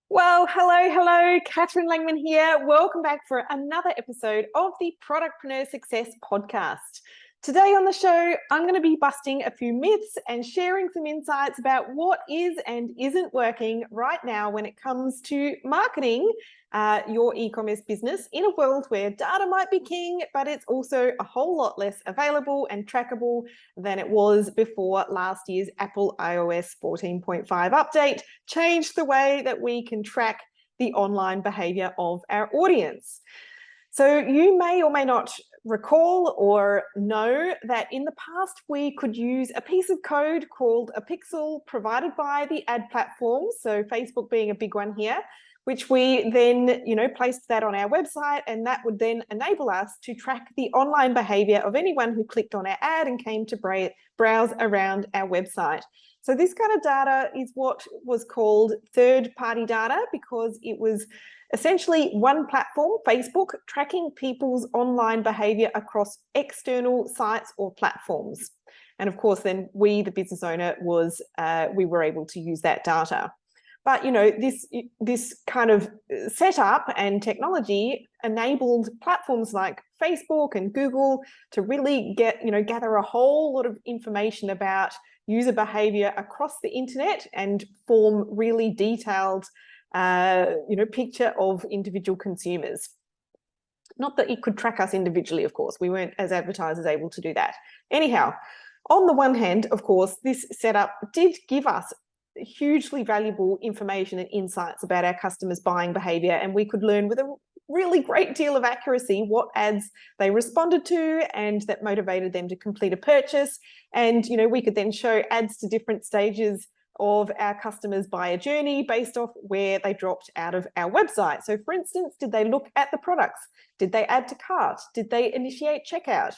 Well, hello, Catherine Langman here. Welcome back for another episode of the Productpreneur Success Podcast. Today on the show, I'm going to be busting a few myths and sharing some insights about what is and isn't working right now when it comes to marketing your e-commerce business in a world where data might be king, but it's also a whole lot less available and trackable than it was before last year's Apple iOS 14.5 update changed the way that we can track the online behavior of our audience. So you may or may not recall or know that in the past we could use a piece of code called a pixel provided by the ad platform, so Facebook being a big one here, which we then, placed that on our website, and that would then enable us to track the online behavior of anyone who clicked on our ad and came to browse around our website. So this kind of data is what was called third-party data, because it was essentially one platform, Facebook, tracking people's online behavior across external sites or platforms. And of course, then we, the business owner, we were able to use that data. But this kind of setup and technology enabled platforms like Facebook and Google to really gather a whole lot of information about user behavior across the internet and form really detailed picture of individual consumers. Not that it could track us individually, of course. We weren't, as advertisers, able to do that. Anyhow, on the one hand, of course, this setup did give us hugely valuable information and insights about our customers' buying behavior, and we could learn with a really great deal of accuracy what ads they responded to and that motivated them to complete a purchase. And we could then show ads to different stages of our customers' buyer journey based off where they dropped out of our website. So for instance, did they look at the products? Did they add to cart? Did they initiate checkout?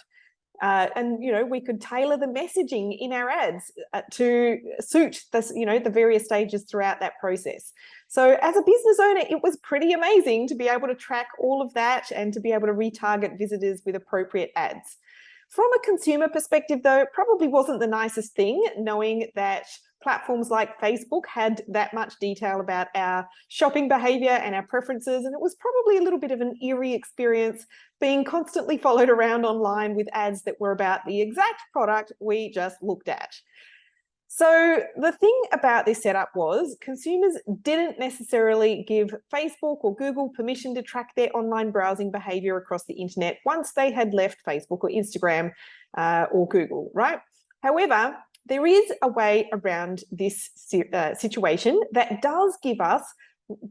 And we could tailor the messaging in our ads to suit the various stages throughout that process. So as a business owner, it was pretty amazing to be able to track all of that and to be able to retarget visitors with appropriate ads. From a consumer perspective, though, it probably wasn't the nicest thing, knowing that platforms like Facebook had that much detail about our shopping behavior and our preferences, and it was probably a little bit of an eerie experience being constantly followed around online with ads that were about the exact product we just looked at. So the thing about this setup was consumers didn't necessarily give Facebook or Google permission to track their online browsing behavior across the internet once they had left Facebook or Instagram or Google, right? However, there is a way around this situation that does give us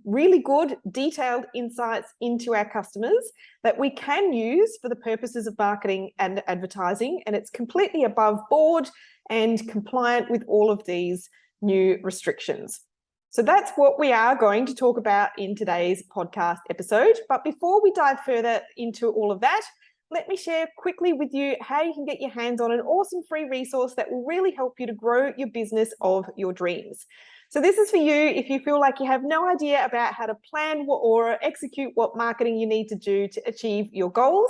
really good detailed insights into our customers that we can use for the purposes of marketing and advertising, and it's completely above board and compliant with all of these new restrictions. So that's what we are going to talk about in today's podcast episode. But before we dive further into all of that, let me share quickly with you how you can get your hands on an awesome free resource that will really help you to grow your business of your dreams. So this is for you if you feel like you have no idea about how to plan or execute what marketing you need to do to achieve your goals.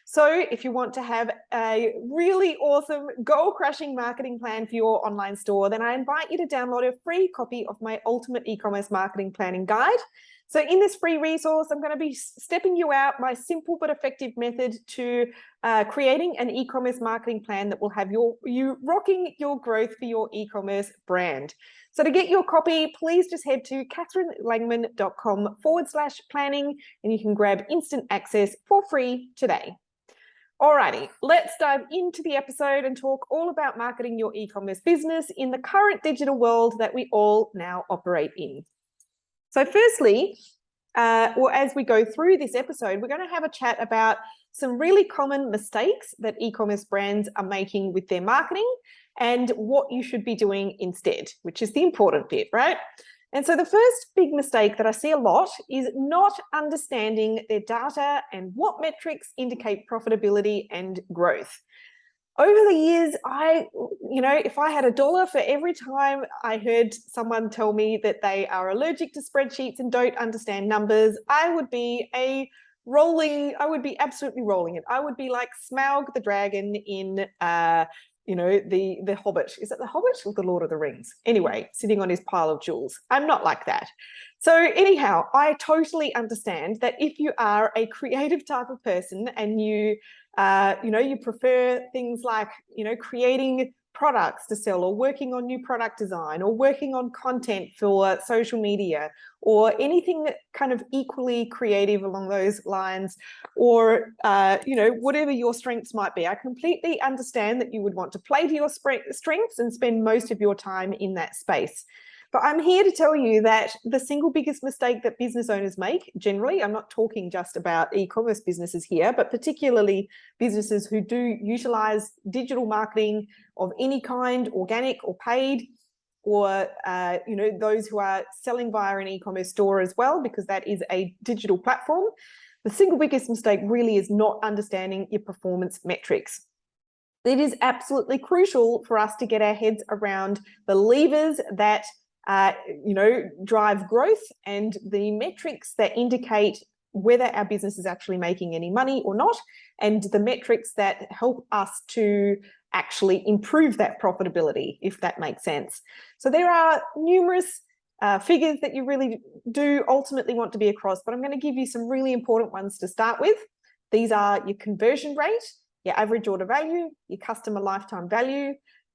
So if you want to have a really awesome goal-crushing marketing plan for your online store, then I invite you to download a free copy of my Ultimate E-commerce Marketing Planning Guide. So in this free resource, I'm going to be stepping you out my simple but effective method to creating an e-commerce marketing plan that will have you rocking your growth for your e-commerce brand. So to get your copy, please just head to catherinelangman.com/planning and you can grab instant access for free today. Alrighty, let's dive into the episode and talk all about marketing your e-commerce business in the current digital world that we all now operate in. So firstly, as we go through this episode, we're going to have a chat about some really common mistakes that e-commerce brands are making with their marketing and what you should be doing instead, which is the important bit, right? And so the first big mistake that I see a lot is not understanding their data and what metrics indicate profitability and growth. Over the years, if I had $1 for every time I heard someone tell me that they are allergic to spreadsheets and don't understand numbers, I would be absolutely rolling it. I would be like Smaug the dragon in the Hobbit. Is it the Hobbit or the Lord of the Rings? Anyway, sitting on his pile of jewels. I'm not like that. So anyhow, I totally understand that if you are a creative type of person and you prefer things like, creating products to sell, or working on new product design, or working on content for social media, or anything that kind of equally creative along those lines, or whatever your strengths might be. I completely understand that you would want to play to your strengths and spend most of your time in that space. But I'm here to tell you that the single biggest mistake that business owners make, generally, I'm not talking just about e-commerce businesses here, but particularly businesses who do utilize digital marketing of any kind, organic or paid, or those who are selling via an e-commerce store as well, because that is a digital platform. The single biggest mistake really is not understanding your performance metrics. It is absolutely crucial for us to get our heads around the levers that drive growth and the metrics that indicate whether our business is actually making any money or not, and the metrics that help us to actually improve that profitability, if that makes sense. So there are numerous figures that you really do ultimately want to be across, but I'm going to give you some really important ones to start with. These are your conversion rate, your average order value, your customer lifetime value,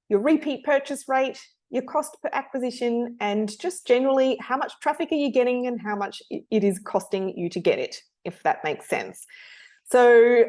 your repeat purchase rate, your cost per acquisition, and just generally how much traffic are you getting and how much it is costing you to get it, if that makes sense. So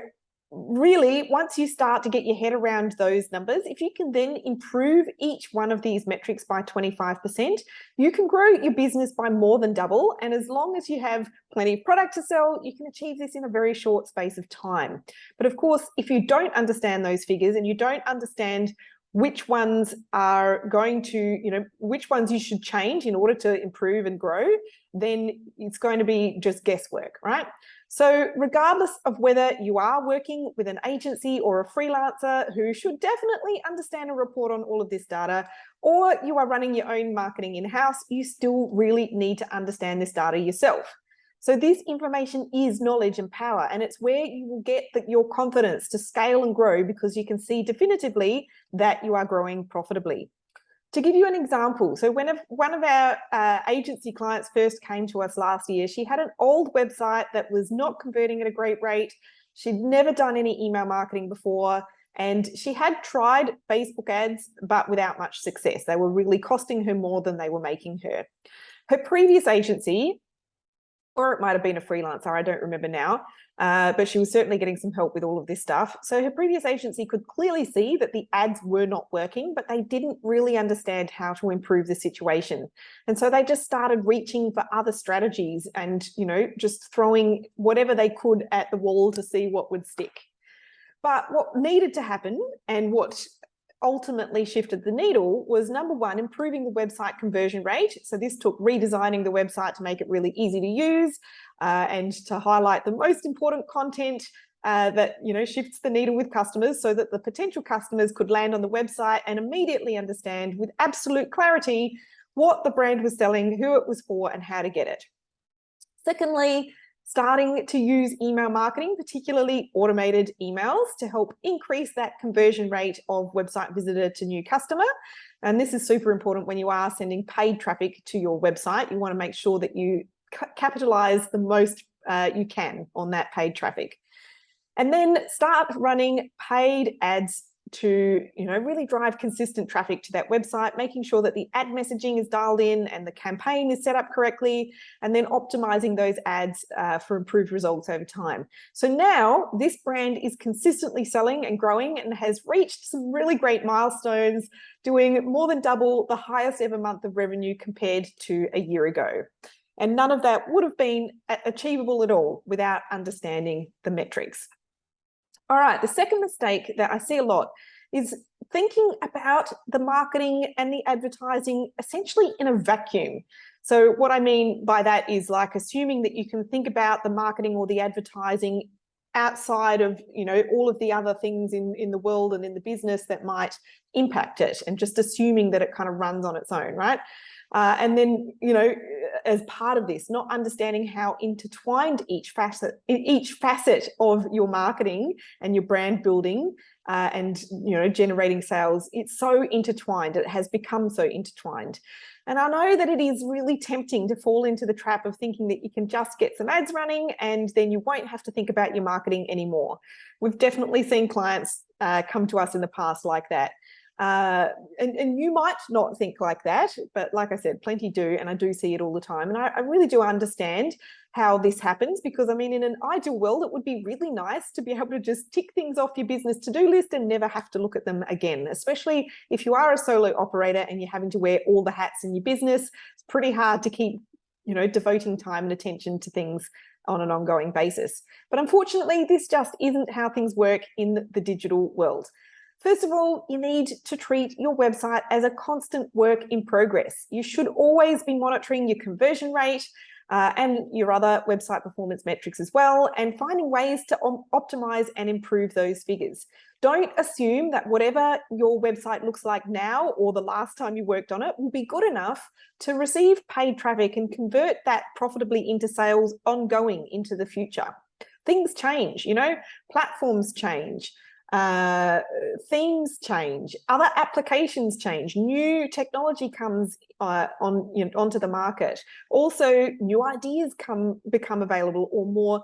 really, once you start to get your head around those numbers, if you can then improve each one of these metrics by 25%, you can grow your business by more than double. And as long as you have plenty of product to sell, you can achieve this in a very short space of time. But of course, if you don't understand those figures and you don't understand which ones are going to, which ones you should change in order to improve and grow, then it's going to be just guesswork, right? So regardless of whether you are working with an agency or a freelancer who should definitely understand and report on all of this data, or you are running your own marketing in-house, you still really need to understand this data yourself. So this information is knowledge and power, and it's where you will get your confidence to scale and grow, because you can see definitively that you are growing profitably. To give you an example, so when one of our agency clients first came to us last year, she had an old website that was not converting at a great rate. She'd never done any email marketing before, and she had tried Facebook ads, but without much success. They were really costing her more than they were making her. Her previous agency, or it might have been a freelancer, I don't remember now, but she was certainly getting some help with all of this stuff. So her previous agency could clearly see that the ads were not working, but they didn't really understand how to improve the situation. And so they just started reaching for other strategies and, just throwing whatever they could at the wall to see what would stick. But what needed to happen, and what ultimately shifted the needle, was number one, improving the website conversion rate. So this took redesigning the website to make it really easy to use and to highlight the most important content that shifts the needle with customers, so that the potential customers could land on the website and immediately understand with absolute clarity what the brand was selling, who it was for, and how to get it. Secondly, starting to use email marketing, particularly automated emails, to help increase that conversion rate of website visitor to new customer. And this is super important when you are sending paid traffic to your website. You want to make sure that you capitalize the most you can on that paid traffic. And then start running paid ads to really drive consistent traffic to that website, making sure that the ad messaging is dialed in and the campaign is set up correctly, and then optimizing those ads for improved results over time. So now this brand is consistently selling and growing and has reached some really great milestones, doing more than double the highest ever month of revenue compared to a year ago. And none of that would have been achievable at all without understanding the metrics. All right, the second mistake that I see a lot is thinking about the marketing and the advertising essentially in a vacuum. So what I mean by that is like assuming that you can think about the marketing or the advertising outside of all of the other things in the world and in the business that might impact it, and just assuming that it kind of runs on its own, right? And then as part of this, not understanding how intertwined each facet of your marketing and your brand building and generating sales, it's so intertwined. It has become so intertwined. And I know that it is really tempting to fall into the trap of thinking that you can just get some ads running and then you won't have to think about your marketing anymore. We've definitely seen clients come to us in the past like that. And you might not think like that, but like I said, plenty do, and I do see it all the time. And I really do understand how this happens, because I mean, in an ideal world, it would be really nice to be able to just tick things off your business to-do list and never have to look at them again, especially if you are a solo operator and you're having to wear all the hats in your business. It's pretty hard to keep, devoting time and attention to things on an ongoing basis. But unfortunately, this just isn't how things work in the digital world. First of all, you need to treat your website as a constant work in progress. You should always be monitoring your conversion rate and your other website performance metrics as well, and finding ways to optimize and improve those figures. Don't assume that whatever your website looks like now or the last time you worked on it will be good enough to receive paid traffic and convert that profitably into sales ongoing into the future. Things change, platforms change. Themes change, other applications change, new technology comes onto the market. Also, new ideas become available or more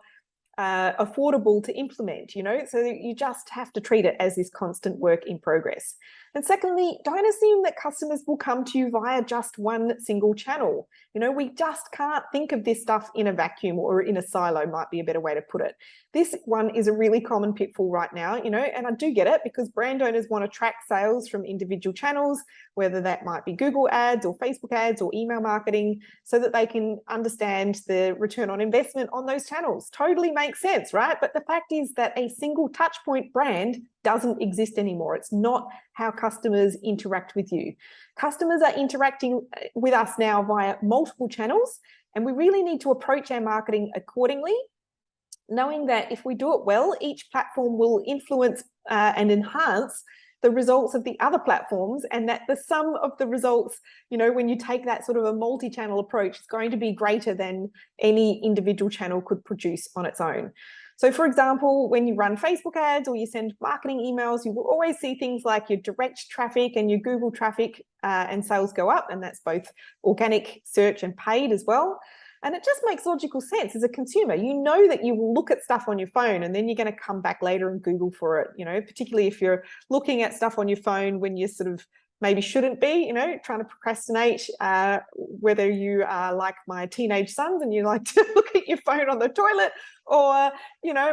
affordable to implement, so you just have to treat it as this constant work in progress. And secondly, don't assume that customers will come to you via just one single channel. We just can't think of this stuff in a vacuum, or in a silo might be a better way to put it. This one is a really common pitfall right now, and I do get it, because brand owners want to track sales from individual channels, whether that might be Google ads or Facebook ads or email marketing, so that they can understand the return on investment on those channels. Totally makes sense, right? But the fact is that a single touch point brand doesn't exist anymore. It's not how customers interact with you. Customers are interacting with us now via multiple channels, and we really need to approach our marketing accordingly, knowing that if we do it well, each platform will influence and enhance the results of the other platforms, and that the sum of the results, when you take that sort of a multi-channel approach, is going to be greater than any individual channel could produce on its own. So for example, when you run Facebook ads or you send marketing emails, you will always see things like your direct traffic and your Google traffic and sales go up, and that's both organic search and paid as well. And it just makes logical sense as a consumer. You know that you will look at stuff on your phone and then you're going to come back later and Google for it, particularly if you're looking at stuff on your phone when you sort of maybe shouldn't be, trying to procrastinate, whether you are like my teenage sons and you like to look at your phone on the toilet, or,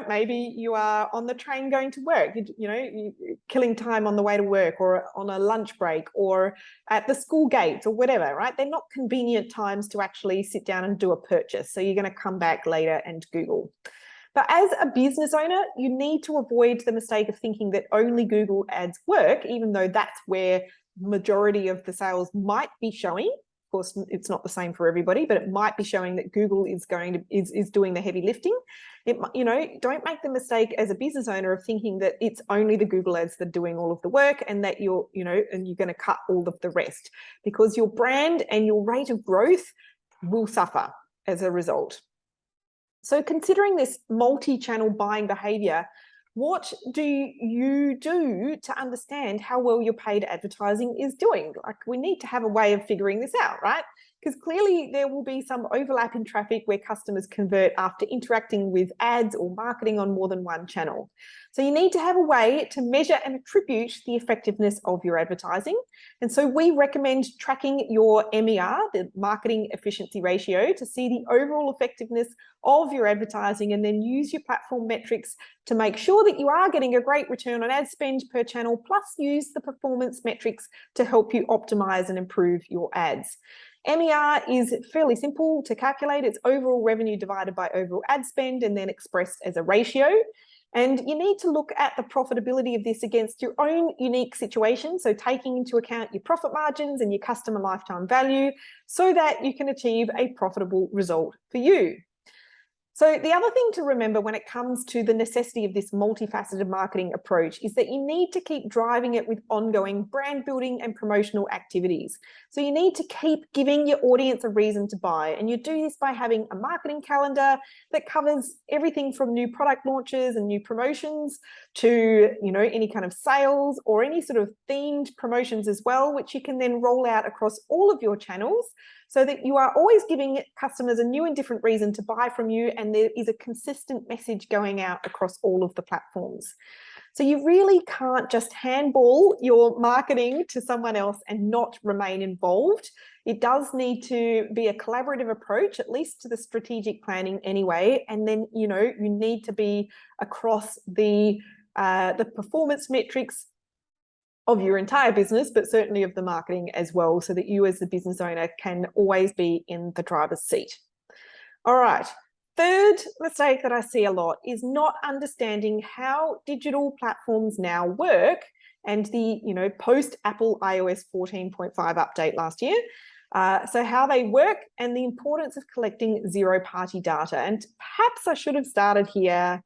maybe you are on the train going to work, you're killing time on the way to work, or on a lunch break, or at the school gates, or whatever, right? They're not convenient times to actually sit down and do a purchase. So you're going to come back later and Google. But as a business owner, you need to avoid the mistake of thinking that only Google ads work, even though that's where majority of the sales might be showing. Of course, it's not the same for everybody, but it might be showing that Google is doing the heavy lifting. Don't make the mistake as a business owner of thinking that it's only the Google ads that are doing all of the work, and that you're going to cut all of the rest, because your brand and your rate of growth will suffer as a result. So considering this multi-channel buying behavior, what do you do to understand how well your paid advertising is doing? Like, we need to have a way of figuring this out, right? Because clearly there will be some overlap in traffic where customers convert after interacting with ads or marketing on more than one channel. So you need to have a way to measure and attribute the effectiveness of your advertising. And so we recommend tracking your MER, the marketing efficiency ratio, to see the overall effectiveness of your advertising, and then use your platform metrics to make sure that you are getting a great return on ad spend per channel, plus use the performance metrics to help you optimize and improve your ads. MER is fairly simple to calculate. It's overall revenue divided by overall ad spend, and then expressed as a ratio. And you need to look at the profitability of this against your own unique situation, so taking into account your profit margins and your customer lifetime value, so that you can achieve a profitable result for you. So the other thing to remember when it comes to the necessity of this multifaceted marketing approach is that you need to keep driving it with ongoing brand building and promotional activities. So you need to keep giving your audience a reason to buy. And you do this by having a marketing calendar that covers everything from new product launches and new promotions to, any kind of sales or any sort of themed promotions as well, which you can then roll out across all of your channels, so that you are always giving customers a new and different reason to buy from you, and there is a consistent message going out across all of the platforms. So you really can't just handball your marketing to someone else and not remain involved. It does need to be a collaborative approach, at least to the strategic planning anyway, and then you need to be across the performance metrics of your entire business, but certainly of the marketing as well, so that you as the business owner can always be in the driver's seat. All right. Third mistake that I see a lot is not understanding how digital platforms now work, and the post Apple iOS 14.5 update last year. So how they work and the importance of collecting zero-party data. And perhaps I should have started here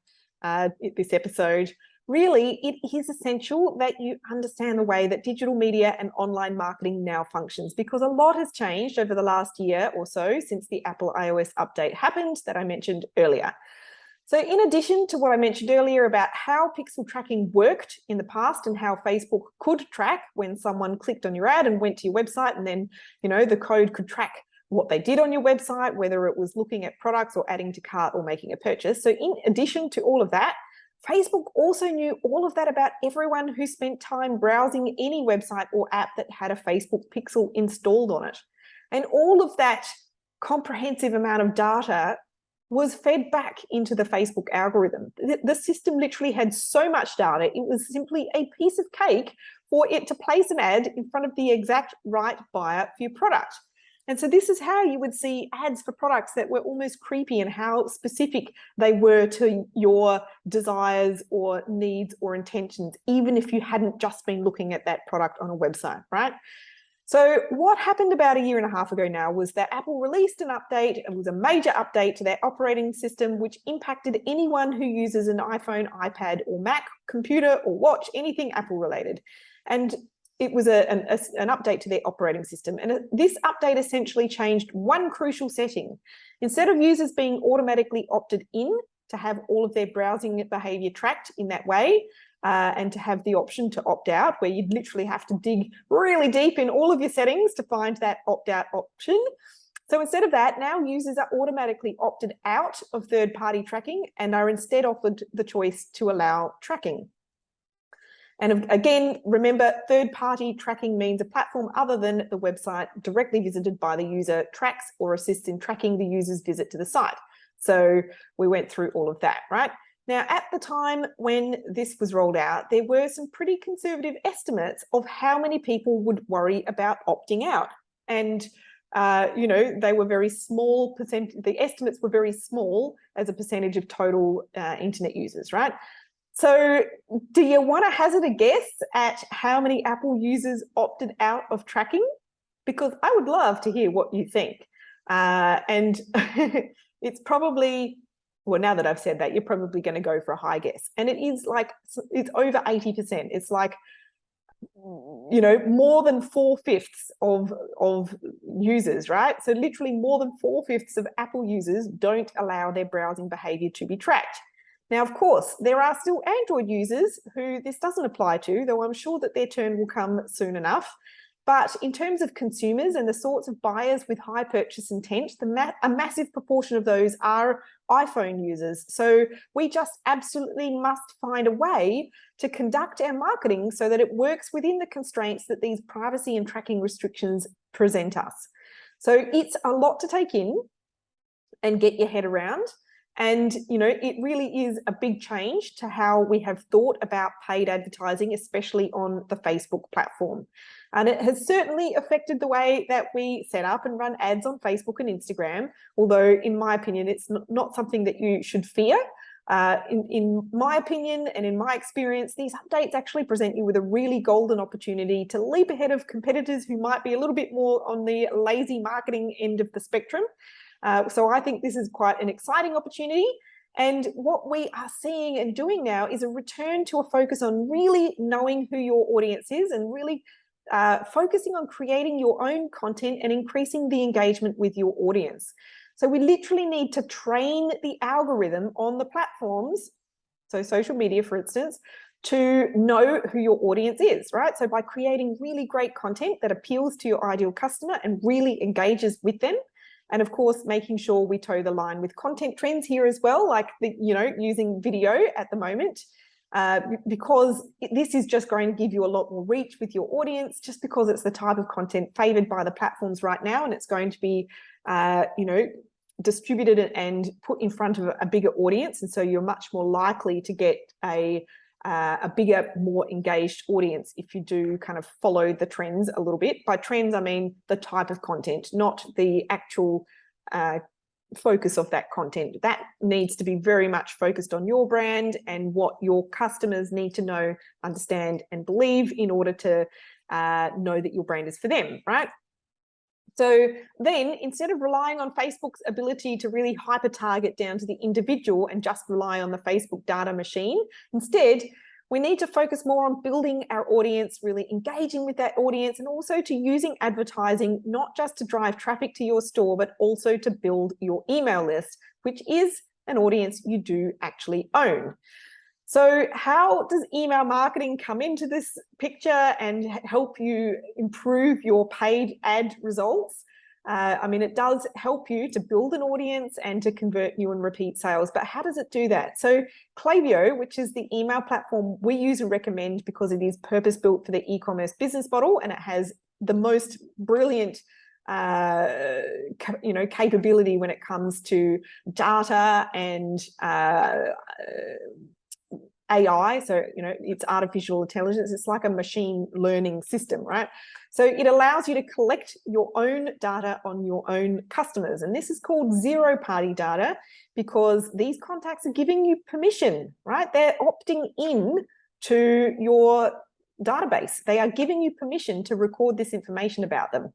this episode. Really, it is essential that you understand the way that digital media and online marketing now functions, because a lot has changed over the last year or so since the Apple iOS update happened that I mentioned earlier. So in addition to what I mentioned earlier about how pixel tracking worked in the past and how Facebook could track when someone clicked on your ad and went to your website, and then, the code could track what they did on your website, whether it was looking at products or adding to cart or making a purchase. So in addition to all of that, Facebook also knew all of that about everyone who spent time browsing any website or app that had a Facebook pixel installed on it. And all of that comprehensive amount of data was fed back into the Facebook algorithm. The system literally had so much data, it was simply a piece of cake for it to place an ad in front of the exact right buyer for your product. And so this is how you would see ads for products that were almost creepy, and how specific they were to your desires or needs or intentions, even if you hadn't just been looking at that product on a website, right? So what happened about a year and a half ago now was that Apple released an update. It was a major update to their operating system, which impacted anyone who uses an iPhone, iPad, or Mac computer or watch, anything Apple related. And it was an update to their operating system. And this update essentially changed one crucial setting. Instead of users being automatically opted in to have all of their browsing behavior tracked in that way, and to have the option to opt out, where you'd literally have to dig really deep in all of your settings to find that opt-out option. So instead of that, now users are automatically opted out of third-party tracking and are instead offered the choice to allow tracking. And again, remember, third-party tracking means a platform other than the website directly visited by the user tracks or assists in tracking the user's visit to the site. So we went through all of that, right? Now, at the time when this was rolled out, there were some pretty conservative estimates of how many people would worry about opting out. And, they were very small the estimates were very small as a percentage of total internet users, right? So do you want to hazard a guess at how many Apple users opted out of tracking? Because I would love to hear what you think. And it's probably, well, now that I've said that, you're probably going to go for a high guess. And it's over 80%. It's like, more than 4/5 of users, right? So literally more than 4/5 of Apple users don't allow their browsing behavior to be tracked. Now, of course, there are still Android users who this doesn't apply to, though I'm sure that their turn will come soon enough. But in terms of consumers and the sorts of buyers with high purchase intent, a massive proportion of those are iPhone users. So we just absolutely must find a way to conduct our marketing so that it works within the constraints that these privacy and tracking restrictions present us. So it's a lot to take in and get your head around. And, it really is a big change to how we have thought about paid advertising, especially on the Facebook platform. And it has certainly affected the way that we set up and run ads on Facebook and Instagram, although in my opinion, it's not something that you should fear. In my opinion and in my experience, these updates actually present you with a really golden opportunity to leap ahead of competitors who might be a little bit more on the lazy marketing end of the spectrum. So I think this is quite an exciting opportunity. And what we are seeing and doing now is a return to a focus on really knowing who your audience is and really focusing on creating your own content and increasing the engagement with your audience. So we literally need to train the algorithm on the platforms, so social media, for instance, to know who your audience is, right? So by creating really great content that appeals to your ideal customer and really engages with them, and of course, making sure we toe the line with content trends here as well, like using video at the moment, because this is just going to give you a lot more reach with your audience, just because it's the type of content favored by the platforms right now, and it's going to be, distributed and put in front of a bigger audience, and so you're much more likely to get a bigger, more engaged audience if you do kind of follow the trends a little bit. By trends, I mean the type of content, not the actual focus of that content. That needs to be very much focused on your brand and what your customers need to know, understand, and believe in order to know that your brand is for them, right? So then, instead of relying on Facebook's ability to really hyper target down to the individual and just rely on the Facebook data machine, instead, we need to focus more on building our audience, really engaging with that audience, and also to using advertising, not just to drive traffic to your store, but also to build your email list, which is an audience you do actually own. So how does email marketing come into this picture and help you improve your paid ad results? I mean, it does help you to build an audience and to convert new and repeat sales, but how does it do that? So Klaviyo, which is the email platform we use and recommend because it is purpose-built for the e-commerce business model, and it has the most brilliant capability when it comes to data and AI, so it's artificial intelligence. It's like a machine learning system, right? So it allows you to collect your own data on your own customers, and this is called zero-party data because these contacts are giving you permission, right? They're opting in to your database. They are giving you permission to record this information about them.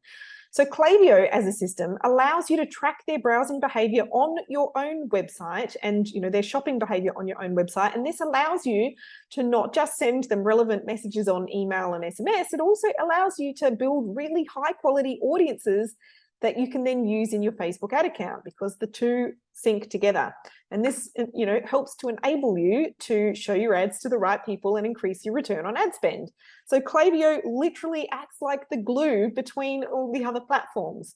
So Klaviyo as a system allows you to track their browsing behavior on your own website and their shopping behavior on your own website. And this allows you to not just send them relevant messages on email and SMS, it also allows you to build really high quality audiences that you can then use in your Facebook ad account because the two sync together. And this, helps to enable you to show your ads to the right people and increase your return on ad spend. So Klaviyo literally acts like the glue between all the other platforms.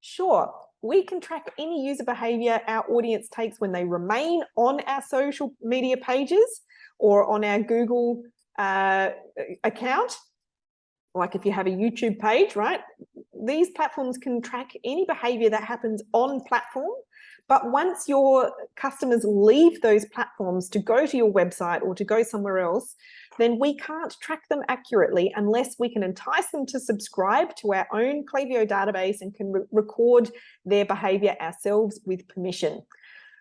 Sure, we can track any user behavior our audience takes when they remain on our social media pages or on our Google account. Like if you have a YouTube page, right? These platforms can track any behavior that happens on platform. But once your customers leave those platforms to go to your website or to go somewhere else, then we can't track them accurately unless we can entice them to subscribe to our own Klaviyo database and can record their behavior ourselves with permission.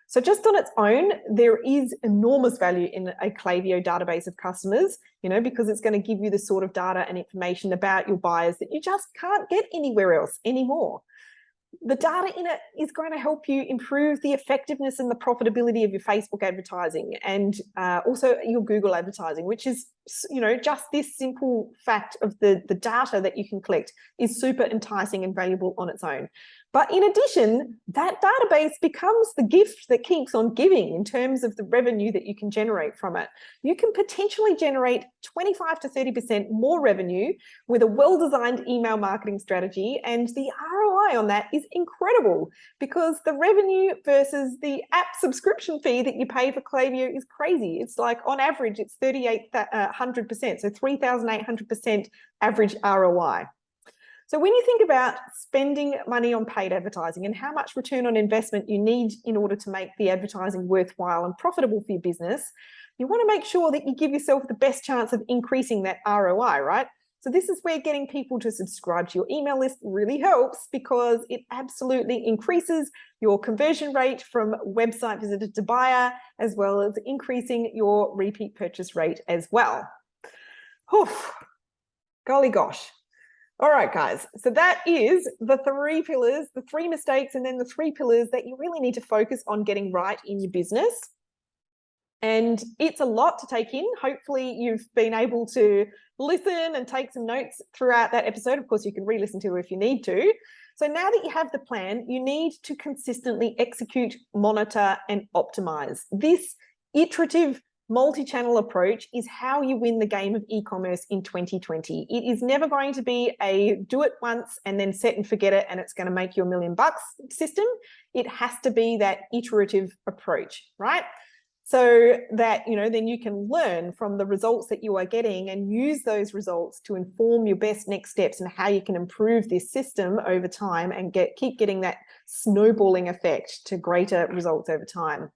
So just on its own, there is enormous value in a Klaviyo database of customers, because it's going to give you the sort of data and information about your buyers that you just can't get anywhere else anymore. The data in it is going to help you improve the effectiveness and the profitability of your Facebook advertising and also your Google advertising, which is, just this simple fact of the data that you can collect is super enticing and valuable on its own. But in addition, that database becomes the gift that keeps on giving in terms of the revenue that you can generate from it. You can potentially generate 25 to 30% more revenue with a well-designed email marketing strategy, and the ROI on that is incredible because the revenue versus the app subscription fee that you pay for Klaviyo is crazy. It's like on average, it's 3,800%, so 3,800% average ROI. So when you think about spending money on paid advertising and how much return on investment you need in order to make the advertising worthwhile and profitable for your business, you want to make sure that you give yourself the best chance of increasing that ROI, right? So this is where getting people to subscribe to your email list really helps because it absolutely increases your conversion rate from website visitor to buyer, as well as increasing your repeat purchase rate as well. Golly gosh. All right, guys. So that is the 3 pillars, the 3 mistakes, and then the 3 pillars that you really need to focus on getting right in your business. And it's a lot to take in. Hopefully you've been able to listen and take some notes throughout that episode. Of course, you can re-listen to it if you need to. So now that you have the plan, you need to consistently execute, monitor, and optimize. This iterative multi-channel approach is how you win the game of e-commerce in 2020. It is never going to be a do it once and then set and forget it and it's going to make you $1 million system. It has to be that iterative approach, right? So that, then you can learn from the results that you are getting and use those results to inform your best next steps and how you can improve this system over time and keep getting that snowballing effect to greater results over time.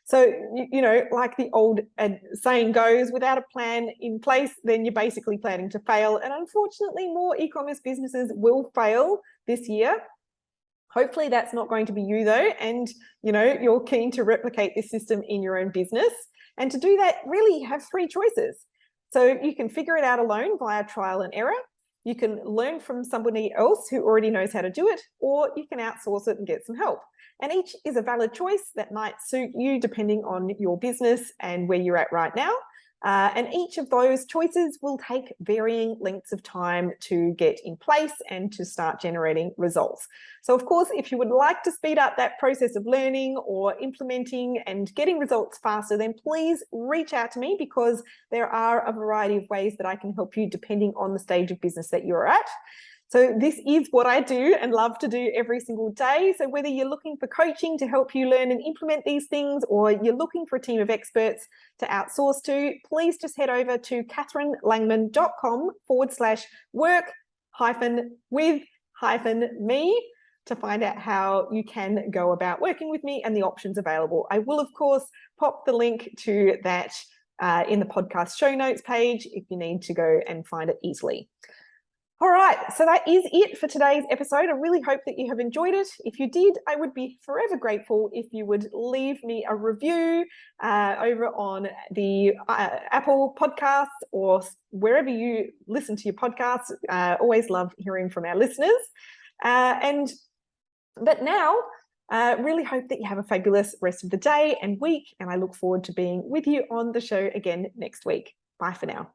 So, like the old saying goes, without a plan in place, then you're basically planning to fail. And unfortunately, more e-commerce businesses will fail this year. Hopefully that's not going to be you though. And, you're keen to replicate this system in your own business. And to do that, really you have 3 choices. So you can figure it out alone via trial and error. You can learn from somebody else who already knows how to do it, or you can outsource it and get some help. And each is a valid choice that might suit you depending on your business and where you're at right now. And each of those choices will take varying lengths of time to get in place and to start generating results. So of course, if you would like to speed up that process of learning or implementing and getting results faster, then please reach out to me, because there are a variety of ways that I can help you depending on the stage of business that you're at. So this is what I do and love to do every single day. So whether you're looking for coaching to help you learn and implement these things, or you're looking for a team of experts to outsource to, please just head over to catherinelangman.com/work-with-me to find out how you can go about working with me and the options available. I will, of course, pop the link to that in the podcast show notes page if you need to go and find it easily. All right, so that is it for today's episode. I really hope that you have enjoyed it. If you did, I would be forever grateful if you would leave me a review over on the Apple Podcasts or wherever you listen to your podcasts. Always love hearing from our listeners. But now, really hope that you have a fabulous rest of the day and week, and I look forward to being with you on the show again next week. Bye for now.